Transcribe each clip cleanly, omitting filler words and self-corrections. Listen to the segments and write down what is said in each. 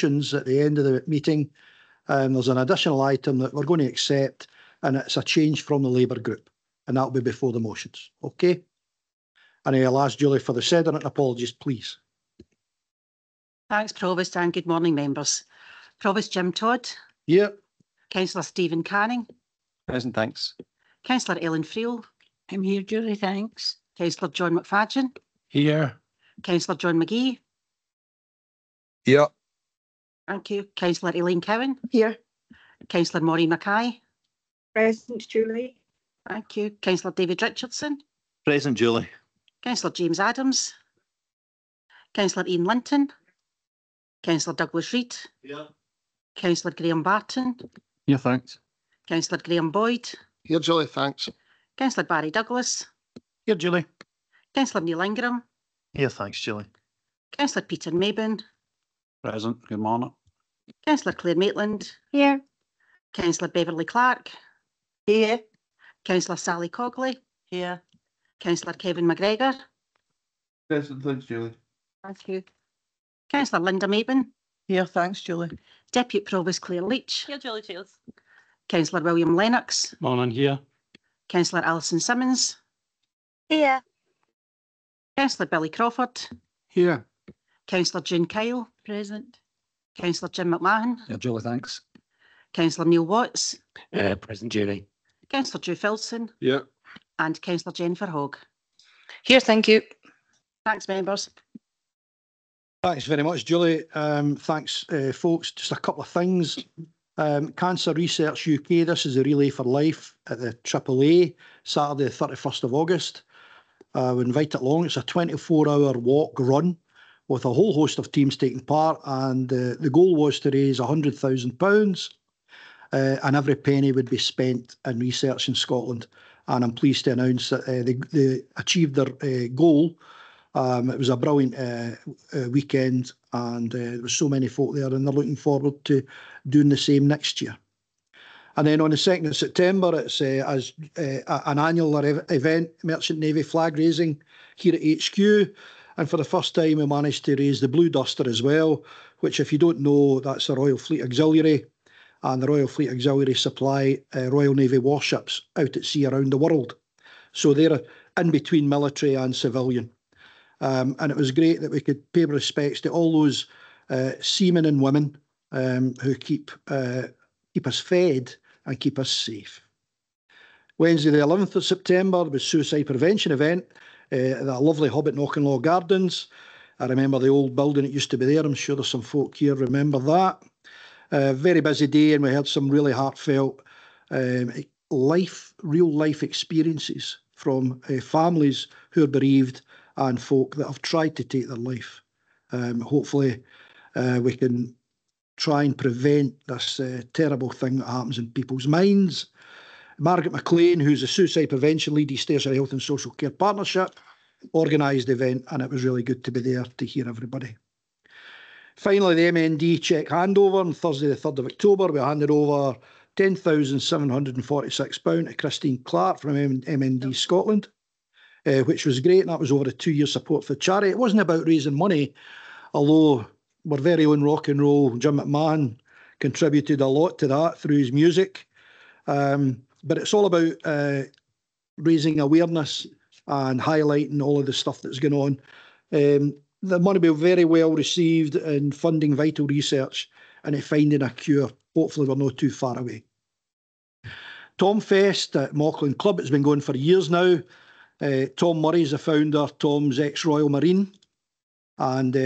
at the end of the meeting. There's an additional item that we're going to accept, and it's a change from the Labour group, and that'll be before the motions. Okay? And I'll ask Julie for the said and apologies, please. Thanks, Provost, and good morning, members. Provost Jim Todd. Here. Councillor Stephen Canning. Present, thanks. Councillor Ellen Friel. I'm here, Julie, thanks. Councillor John McFadden. Here. Councillor John McGee. Here. Thank you. Councillor Elaine Cowan. Here. Councillor Maureen Mackay. Present, Julie. Thank you. Councillor David Richardson. Present, Julie. Councillor James Adams. Councillor Ian Linton. Councillor Douglas Reid. Here. Councillor Graham Barton. Here, thanks. Councillor Graham Boyd. Here, Julie, thanks. Councillor Barry Douglas. Here, Julie. Councillor Neil Ingram. Here, thanks, Julie. Councillor Peter Maybin. Present, good morning. Councillor Claire Maitland. Here. Councillor Beverly Clark. Here. Councillor Sally Cogley. Here. Councillor Kevin McGregor. Present, thanks, Julie. Thank you. Councillor Linda Maybin. Here, thanks, Julie. Deputy Provost Claire Leach. Here, Julie, cheers. Councillor William Lennox. Morning, here. Councillor Alison Simmons. Here. Councillor Billy Crawford. Here. Councillor June Kyle. Present. Councillor Jim McMahon. Here, Julie, thanks. Councillor Neil Watts. Present, Julie. Councillor Drew Filson. Yeah. And Councillor Jennifer Hogg. Here, thank you. Thanks, members. Thanks very much, Julie. Thanks, folks. Just a couple of things. Cancer Research UK, this is a Relay for Life at the AAA, Saturday the 31st of August. We invite it along. It's a 24-hour walk run with a whole host of teams taking part, and the goal was to raise £100,000, and every penny would be spent in research in Scotland. And I'm pleased to announce that they achieved their goal. It was a brilliant weekend, and there was so many folk there, and they're looking forward to doing the same next year. And then on the 2nd of September, it's as an annual event, Merchant Navy flag raising here at HQ. And for the first time, we managed to raise the Blue Duster as well, which, if you don't know, that's the Royal Fleet Auxiliary. And the Royal Fleet Auxiliary supply Royal Navy warships out at sea around the world. So they're in between military and civilian. And it was great that we could pay respects to all those seamen and women who keep us fed and keep us safe. Wednesday the 11th of September was suicide prevention event at that lovely hub at Knockanlaw Gardens. I remember the old building that used to be there. I'm sure there's some folk here remember that. Very busy day, and we had some really heartfelt real life experiences from families who are bereaved and folk that have tried to take their life. Hopefully we can try and prevent this terrible thing that happens in people's minds. Margaret McLean, who's a suicide prevention lead, East Ayrshire Health and Social Care Partnership, organised the event, and it was really good to be there to hear everybody. Finally, the MND cheque handover on Thursday the 3rd of October. We handed over £10,746 to Christine Clark from MND Scotland, which was great, and that was over a 2-year support for charity. It wasn't about raising money, although our very own rock and roll Jim McMahon contributed a lot to that through his music. But it's all about raising awareness and highlighting all of the stuff that's going on. The money will be very well received in funding vital research and in finding a cure. Hopefully we're not too far away. Tom Fest at Mauchline Club, it's been going for years now. Tom Murray's the founder. Tom's ex-Royal Marine, and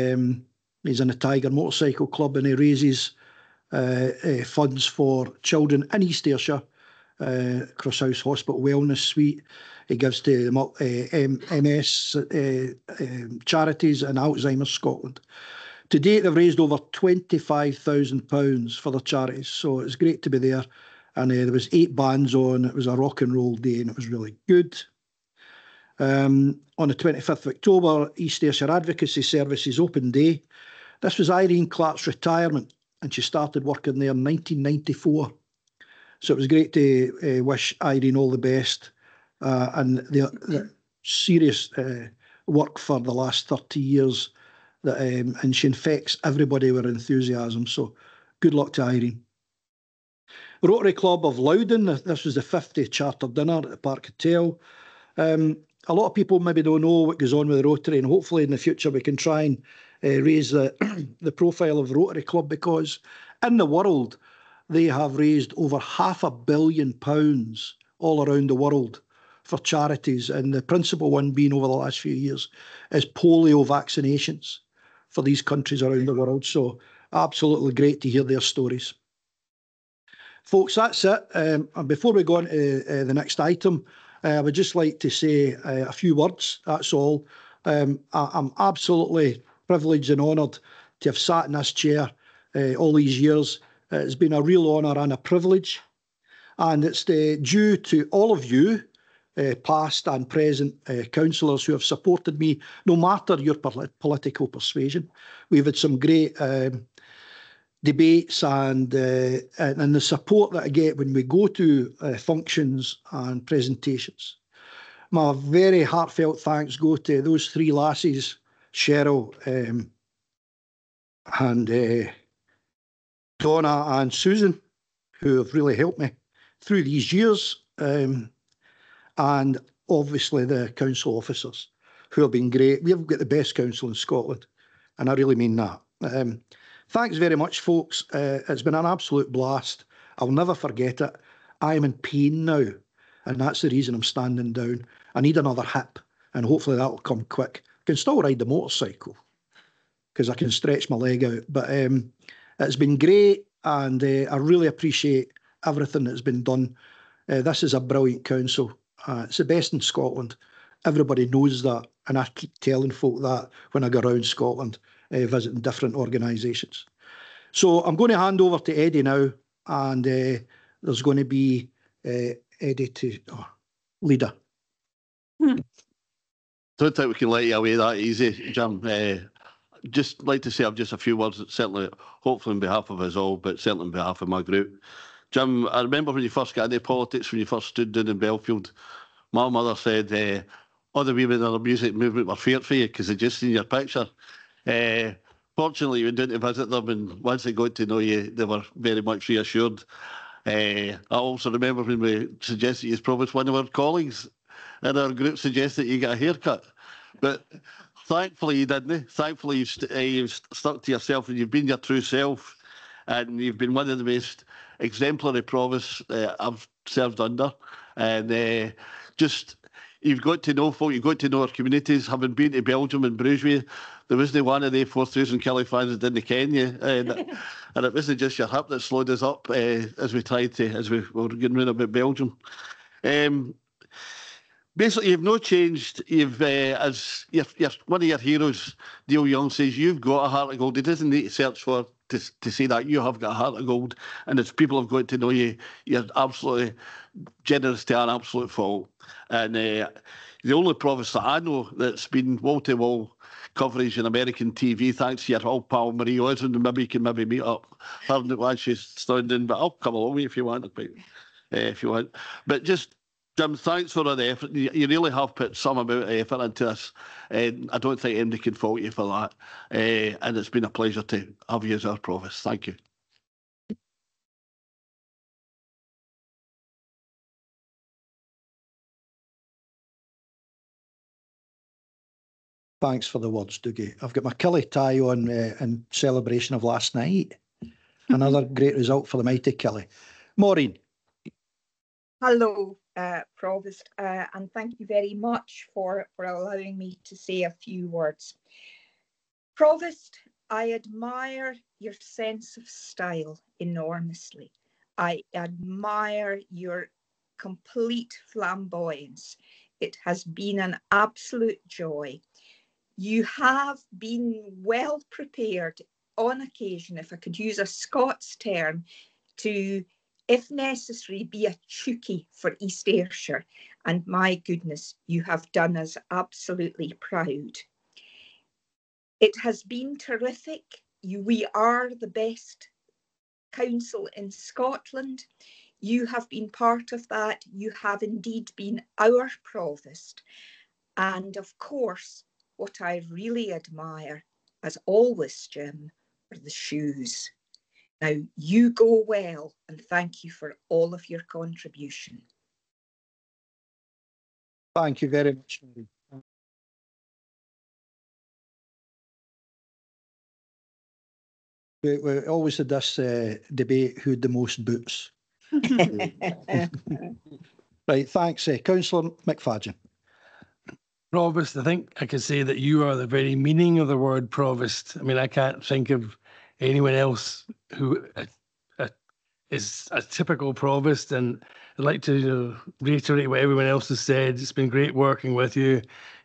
he's in the Tiger Motorcycle Club, and he raises funds for children in East Ayrshire, Crosshouse Hospital Wellness Suite. He gives to MS charities and Alzheimer's Scotland. To date, they've raised over £25,000 for their charities, so it's great to be there. And there was 8 bands on. It was a rock and roll day, and it was really good. On the 25th of October, East Ayrshire Advocacy Services Open Day. This was Irene Clark's retirement, and she started working there in 1994. So it was great to wish Irene all the best, and the serious work for the last 30 years that, and she infects everybody with enthusiasm. So good luck to Irene. Rotary Club of Loudon, this was the 50th charter dinner at the Park Hotel. A lot of people maybe don't know what goes on with the Rotary, and hopefully in the future we can try and raise the, the profile of the Rotary Club, because in the world they have raised over £500 million all around the world for charities, and the principal one being over the last few years is polio vaccinations for these countries around the world. So absolutely great to hear their stories. Folks, that's it. And before we go on to the next item, I would just like to say a few words, that's all. I'm absolutely privileged and honoured to have sat in this chair all these years. It's been a real honour and a privilege. And it's due to all of you, past and present councillors who have supported me, no matter your political persuasion. We've had some great debates and the support that I get when we go to functions and presentations. My very heartfelt thanks go to those three lassies, Cheryl and Donna and Susan, who have really helped me through these years, and obviously the council officers who have been great. We've got the best council in Scotland, and I really mean that. Thanks very much, folks. It's been an absolute blast. I'll never forget it. I am in pain now, and that's the reason I'm standing down. I need another hip, and hopefully that'll come quick. I can still ride the motorcycle because I can stretch my leg out. But it's been great, and I really appreciate everything that's been done. This is a brilliant council. It's the best in Scotland. Everybody knows that, and I keep telling folk that when I go around Scotland, visiting different organisations. So I'm going to hand over to Eddie now, and there's going to be Eddie to leader. Don't think we can let you away that easy, Jim. Just like to say I've just a few words, certainly, hopefully on behalf of us all, but certainly on behalf of my group. Jim, I remember when you first got into politics, when you first stood down in Belfield, my mother said all the women in the music movement were feared for you because they just seen your picture. Fortunately, you went down to visit them, and once they got to know you, they were very much reassured. I also remember when we suggested you promised one of our colleagues in our group suggested you get a haircut. But thankfully you didn't. Thankfully you've stuck to yourself, and you've been your true self, and you've been one of the most exemplary provosts I've served under. And just, you've got to know folk, you've got to know our communities. Having been to Belgium and Bruges, there wasn't one of the 4,000 Kelly fans that didn't ken you. And it wasn't just your hip that slowed us up as we were getting rid about Belgium. Basically, you've no changed. You've, as one of your heroes, Neil Young, says, you've got a heart of gold. He doesn't need to search for to say that you have got a heart of gold. And as people have got to know you, you're absolutely generous to an absolute fault. And the only province that I know that's been wall-to-wall coverage in American TV, thanks to your old pal Marie Osmond, and maybe you can maybe meet up her while she's standing, but I'll come along with you if you want. But just, Jim, thanks for the effort. You really have put some amount of effort into this. And I don't think anybody can fault you for that. And it's been a pleasure to have you as our provost. Thank you. Thanks for the words, Dougie. I've got my Kelly tie on in celebration of last night. Another great result for the mighty Kelly. Maureen. Hello, Provost, and thank you very much for allowing me to say a few words. Provost, I admire your sense of style enormously. I admire your complete flamboyance. It has been an absolute joy. You have been well prepared on occasion, if I could use a Scots term, to, if necessary, be a chookie for East Ayrshire. And my goodness, you have done us absolutely proud. It has been terrific. We are the best council in Scotland. You have been part of that. You have indeed been our provost. And of course, what I really admire as always, Jim, are the shoes. Now you go well, and thank you for all of your contribution. Thank you very much, Mary. We always had this debate who had the most boots. Right, thanks. Councillor McFadden. Provost, I think I could say that you are the very meaning of the word provost. I mean, I can't think of anyone else who is a typical provost, and I'd like to reiterate what everyone else has said. It's been great working with you.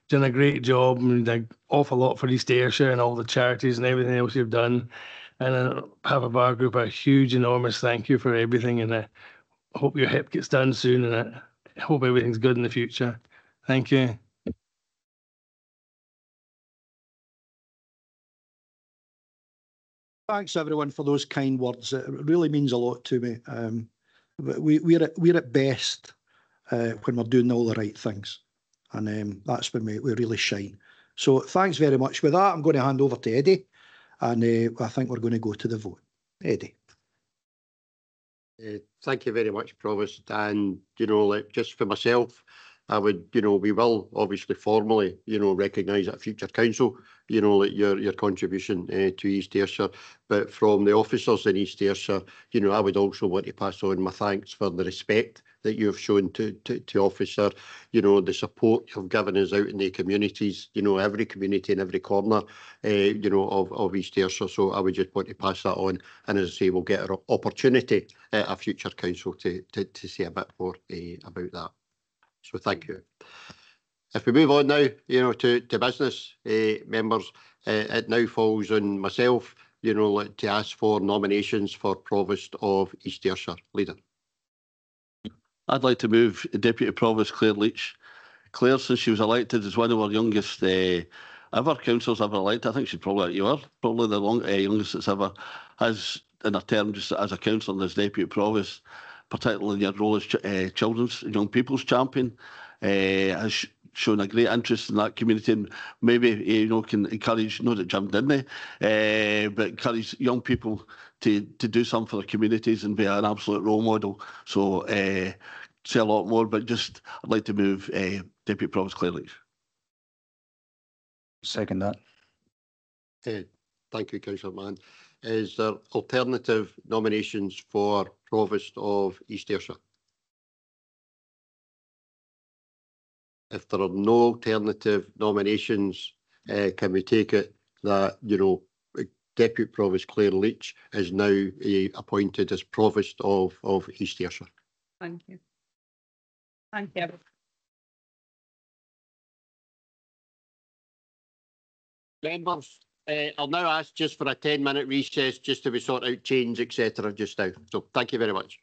Done a great job and an awful lot for East Ayrshire and all the charities and everything else you've done. And on behalf of our group, a huge, enormous thank you for everything. And I hope your hip gets done soon, and I hope everything's good in the future. Thank you. Thanks everyone for those kind words. It really means a lot to me. We're at best when we're doing all the right things, and that's when we really shine. So thanks very much. With that, I'm going to hand over to Eddie, and I think we're going to go to the vote. Eddie. Thank you very much, Provost. And, like, just for myself, I would, we will obviously formally, recognise at future council, like your contribution to East Ayrshire. But from the officers in East Ayrshire, I would also want to pass on my thanks for the respect that you have shown to officer, the support you've given us out in the communities, every community in every corner, of East Ayrshire. So I would just want to pass that on. And as I say, we'll get an opportunity at a future council to say a bit more about that. So thank you. If we move on now, to business members, it now falls on myself, to ask for nominations for Provost of East Ayrshire. Leader. I'd like to move Deputy Provost Claire Leach. Claire, since she was elected, is one of our youngest ever councillors ever elected. I think she's probably like you are, probably the youngest that's ever has in her term just as a councillor and as Deputy Provost, particularly in your role as children's and young people's champion, has shown a great interest in that community, and maybe can encourage, not that Jim didn't, but encourage young people to do something for their communities and be an absolute role model. So say a lot more, but just I'd like to move Deputy Provost Claire Leach. Second that. Thank you, Councillor Mann. Is there alternative nominations for Provost of East Ayrshire? If there are no alternative nominations, can we take it that, Deputy Provost Claire Leach is now appointed as Provost of East Ayrshire? Thank you. Thank you. Members, I'll now ask just for a 10-minute recess just to be sort out change, etc. just now. So thank you very much.